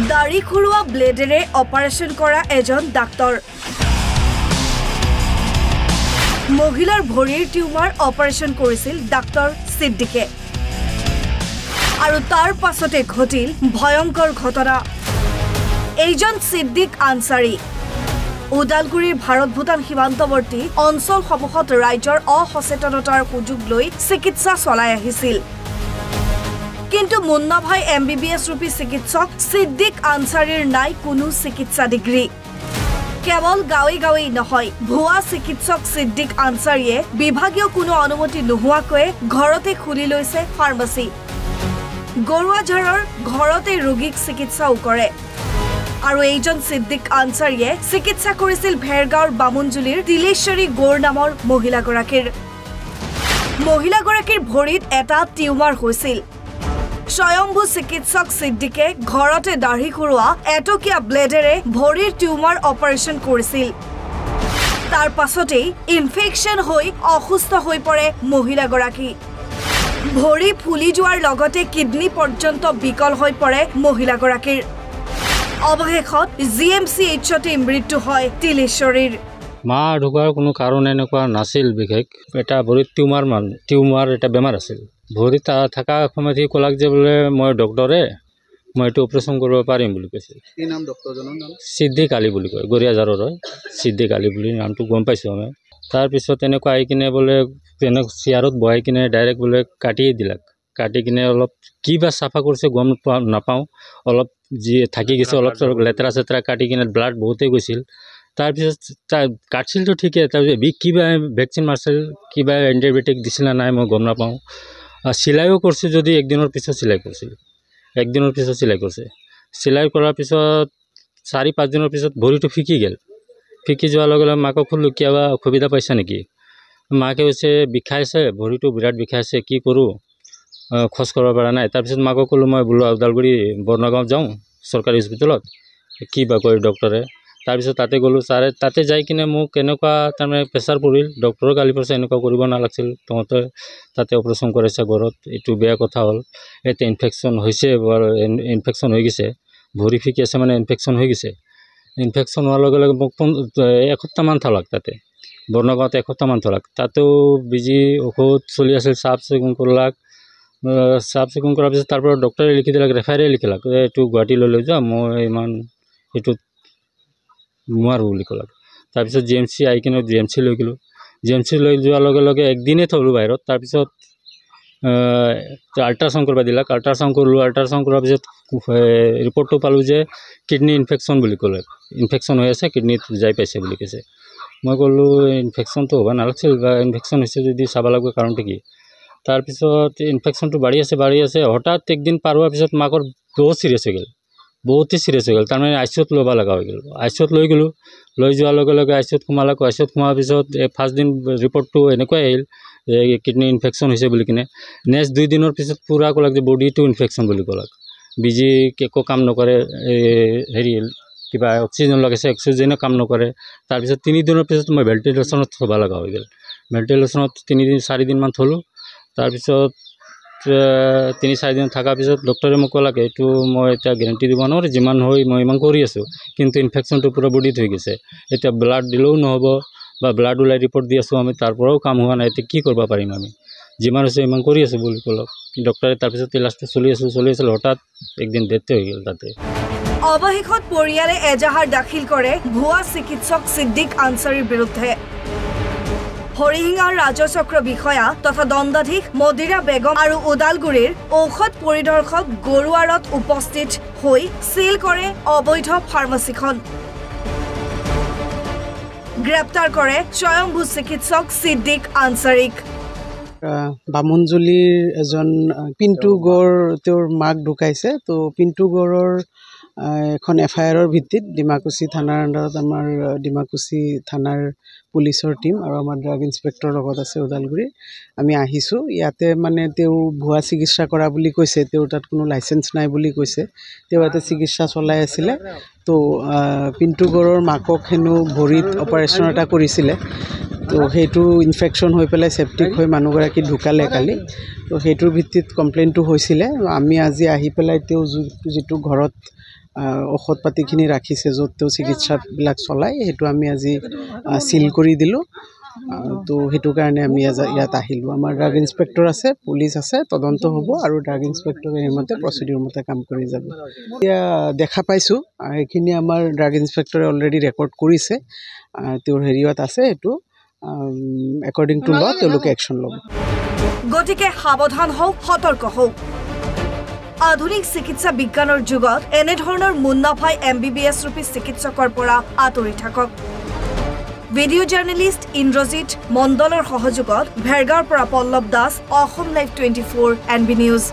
দাড়ি খুৰোৱা ব্লেডেৰে অপাৰেশ্যন কৰা এজন ডাক্তৰ মহিলাৰ ভৰিৰ টিউমাৰ অপাৰেশ্যন কৰিছিল ডাক্তৰ সিদ্দিকে আৰু তাৰ পাছতে ঘটিল ভয়ংকৰ ঘটনা এইজন সিদ্দিক আনসাৰী উদালগুৰিৰ ভাৰত ভূটান সীমান্তৱৰ্তী অঞ্চলসমূহত ৰাজ্যৰ অসচেতনতাৰ সুযোগ লৈ চিকিৎসা চলাই আহিছিল কিন্তু মুন্না ভাই এমবিবিএছ ৰূপী চিকিৎসক সিদ্দিক আনসাৰীৰ নাই কোনো চিকিৎসা ডিগ্ৰী কেৱল গাঁৱে নহয় ভুৱা চিকিৎসক সিদ্দিক আনসাৰীয়ে বিভাগীয় কোনো অনুমতি নোহোৱাকৈ ঘৰতে খুলি লৈছে ফাৰ্মাসী গৰুৱাঝাৰৰ ঘৰতে ৰোগীক চিকিৎসাও কৰে আৰু এইজন সিদ্দিক আনসাৰীয়ে চিকিৎসা কৰিছিল ভেৰগাঁৱৰ বামুনজুলিৰ তিলেশ্বৰী গৌৰ নামৰ মহিলাগৰাকীৰ ভৰিত এটা টিউমাৰ হৈছিল স্বয়ম্ভু চিকিৎসক সিদ্দিকে ঘৰতে দাঢ়ি খুৰোৱা এটকীয়া ব্লেডেৰে ভৰিৰ টিউমাৰ অপাৰেশ্যন কৰিছিল তাৰ পাছতেই ইনফেকশ্যন হৈ অসুস্থ হৈ পৰে মহিলাগৰাকী ভৰি ফুলি যোৱাৰ লগতে কিডনি পৰ্যন্ত বিকল হৈ পৰে মহিলাগৰাকীৰ অৱশেষত জিএমচিএইচতে মৃত্যু হয় তিলেশ্বৰীৰ মা ঢুকাৰ কোনো কাৰণ এনেকুৱা নাছিল বিশেষ এটা ভৰিত টিউমাৰ এটা বেমাৰ আছিল ভৰিত থকা সময়ত ক'লাক যে বোলে মই ডক্টৰে মই এইটো অপাৰেশ্যন কৰিব পাৰিম বুলি কৈছে কি নাম ডক্টৰজনৰ নাম সিদ্দিক আলী বুলি কয় গৰিয়াজাৰৰ হয় সিদ্দিক আলী বুলি নামটো গম পাইছোঁ আমি তাৰপিছত এনেকুৱা আহি কিনে বোলে চেয়াৰত বহাই কিনে ডাইৰেক্ট বোলে কাটিয়ে দিলাক কাটি কিনে অলপ কিবা চাফা কৰিছে গম নাপাওঁ অলপ যি থাকি গৈছে অলপ লেতেৰা চেতেৰা কাটি কিনে ব্লাড বহুতেই গৈছিল তাৰপিছত কাটছিলটো ঠিকে তাৰপিছত কিবা ভেকচিন মাৰিছিল কিবা এণ্টিবায়'টিক দিছিল না নাই মই গম নাপাওঁ চিলাইও কৰিছিল যদি একদিনৰ পিছত চিলাই কৰিছিল চিলাই কৰাৰ পিছত 4-5 দিনৰ পিছত ভৰিটো ফিকি যোৱাৰ লগে লগে মাকক সুধিলোঁ কিবা অসুবিধা পাইছা নেকি মাকে কৈছে বিষাইছে ভৰিটো বিৰাট বিষাইছে কি কৰোঁ খোজ কৰিব পৰা নাই তাৰপিছত মাকক ক'লোঁ মই বোলো ওদালগুৰি বৰ্ণগাঁও যাওঁ চৰকাৰী হস্পিটেলত কিবা কয় ডক্টৰে তাৰপিছত তাতে গ'লোঁ ছাৰে তাতে যাই কিনে মোক এনেকুৱা তাৰমানে প্ৰেছাৰ পৰিল ডক্টৰৰ গালি পাৰিছে এনেকুৱা কৰিব নালাগিছিল তহঁতে তাতে অপাৰেশ্যন কৰাইছে ঘৰত এইটো বেয়া কথা হ'ল এতিয়া ইনফেকশ্যন হৈছে ইনফেকশ্যন হৈ গৈছে ভৰি ফিকি আছে মানে ইনফেকশ্যন হৈ গৈছে ইনফেকশ্যন হোৱাৰ লগে লগে মোক 1 সপ্তাহমান থলাক তাতে বৰ্ণগাঁৱত 1 সপ্তাহমান থলাক তাতেও বিজি ঔষধ চলি আছিল চাফ চিকুণ কৰাৰ পিছত তাৰপৰা ডক্টৰে লিখি দিলাক ৰেফাৰে লিখিলাক এইটো গুৱাহাটীলৈ লৈ যোৱা মই ইমান এইটোত নোৱাৰোঁ বুলি ক'লাক তাৰপিছত জিএমচি আহি কিনে জিএমচি লৈ গ'লোঁ জিএমচি লৈ যোৱাৰ লগে লগে একদিনেই থ'লোঁ বাহিৰত তাৰপিছত আল্ট্ৰাচাউণ্ড কৰিব দিলাক আল্ট্ৰাচাউণ্ড কৰিলোঁ আল্ট্ৰাচাউণ্ড কৰাৰ পিছত ৰিপৰ্টটো পালোঁ যে কিডনি ইনফেকশ্যন বুলি ক'লে ইনফেকশ্যন হৈ আছে কিডনিত যাই পাইছে বুলি কৈছে মই ক'লোঁ ইনফেকশ্যনটো হ'ব নালাগিছিল বা ইনফেকশ্যন হৈছে যদি চাব লাগিব কাৰণটো কি তাৰপিছত ইনফেকশ্যনটো বাঢ়ি আছে হঠাৎ একদিন পাৰ হোৱাৰ পিছত মাকৰ বহুতেই চিৰিয়াছ হৈ গ'ল তাৰমানে আইচিউত ল'ব লগা হৈ গ'ল আইচিউত লৈ গ'লোঁ লৈ যোৱাৰ লগে লগে আইচিউত সোমালাক আইচিউত সোমোৱাৰ পিছত ফাৰ্ষ্ট দিন ৰিপৰ্টটো এনেকুৱাই আহিল যে কিডনি ইনফেকশ্যন হৈছে বুলি কিনে নেক্সট 2 দিনৰ পিছত পূৰা ক'লাক যে বডিটো ইনফেকশ্যন বুলি ক'লাক বিজি একো কাম নকৰে হেৰি কিবা অক্সিজেন লগাইছে অক্সিজেনো কাম নকৰে তাৰপিছত 3 দিনৰ পিছত মই ভেণ্টিলেশ্যনত থ'ব লগা হৈ গ'ল ভেণ্টিলেশ্যনত 3-4 দিনমান থ'লোঁ তাৰপিছত 3-4 দিন থকাৰ পিছত ডক্টৰে মোক ক'লাক এইটো মই এতিয়া গেৰেণ্টি দিব নোৱাৰোঁ যিমান হয় মই ইমান কৰি আছোঁ কিন্তু ইনফেকশ্যনটো পূৰা বডিত হৈ গৈছে এতিয়া ব্লাড দিলেও নহ'ব বা ব্লাড ওলাই ৰিপৰ্ট দি আছোঁ আমি তাৰ পৰাও কাম হোৱা নাই এতিয়া কি কৰিব পাৰিম আমি যিমান হৈছে ইমান কৰি আছোঁ বুলি ক'লক ডক্টৰে তাৰপিছত লাষ্টত চলি আছিল হঠাৎ একদিন ডেথ হৈ গ'ল তাতে অৱশেষত পৰিয়ালে এজাহাৰ দাখিল কৰে ভুৱা চিকিৎসক সিদ্দিক আনসাৰীৰ বিৰুদ্ধে হৰিহিঙাৰ ৰাজচক্ৰ বিষয়া তথা দণ্ডাধীশ মদিৰা বেগম আৰু ওদালগুৰিৰ ঔষধ পৰিদৰ্শক গৰুৱাৰত উপস্থিত হৈ সিল কৰে অবৈধ ফাৰ্মাসীখন গ্ৰেপ্তাৰ কৰে স্বয়ম্ভু চিকিৎসক সিদ্দিক আনসাৰীক বামুনজুলিৰ এজন পিণ্টু গড় তেওঁৰ মাক ঢুকাইছে তো পিণ্টু গড়ৰ এখন এফআইআৰৰ ভিত্তিত ডিমাকুচি থানাৰ আণ্ডাৰত আমাৰ ডিমাকুচি থানাৰ পুলিচৰ টীম আৰু আমাৰ ড্ৰাগ ইন্সপেক্টৰৰ লগত আছে ওদালগুৰি আমি আহিছোঁ ইয়াতে মানে তেওঁ ভুৱা চিকিৎসা কৰা বুলি কৈছে তেওঁৰ তাত কোনো লাইসেন্স নাই বুলি কৈছে তেওঁ ইয়াতে চিকিৎসা চলাই আছিলে তো পিণ্টু গড়ৰ মাকক হেনো ভৰিত অপাৰেশ্যন এটা কৰিছিলে তো সেইটো ইনফেকশ্যন হৈ পেলাই সেপ্টিক হৈ মানুহগৰাকী ঢুকালে কালি তো সেইটোৰ ভিত্তিত কমপ্লেইনটো হৈছিলে আমি আজি আহি পেলাই তেওঁ যিটো ঘৰত ঔষধ পাতিখিনি ৰাখিছে য'ত তেওঁ চিকিৎসাবিলাক চলায় সেইটো আমি আজি চিল কৰি দিলোঁ তো সেইটো কাৰণে আমি ইয়াত আহিলোঁ আমাৰ ড্ৰাগ ইনস্পেক্টৰ আছে পুলিচ আছে তদন্ত হ'ব আৰু ড্ৰাগ ইনস্পেক্টৰে সেইমতে প্ৰচিডিউৰ মতে কাম কৰি যাব এতিয়া দেখা পাইছোঁ এইখিনি আমাৰ ড্ৰাগ ইনস্পেক্টৰে অলৰেডি ৰেকৰ্ড কৰিছে তেওঁৰ হেৰিয়ত আছে এইটো একৰ্ডিং টু ল তেওঁলোকে একশ্যন ল'ব গতিকে সাৱধান হওক সতৰ্ক হওক আধুনিক চিকিৎসা বিজ্ঞানৰ যুগত এনেধৰণৰ মুন্নাফাই MBBS ৰূপী চিকিৎসকৰ পৰা আঁতৰি থাকক ভিডিঅ' জাৰ্নেলিষ্ট ইন্দ্ৰজিৎ মণ্ডলৰ সহযোগত ভেৰগাঁৱৰ পৰা Pallab Das Asom Live 24 NB news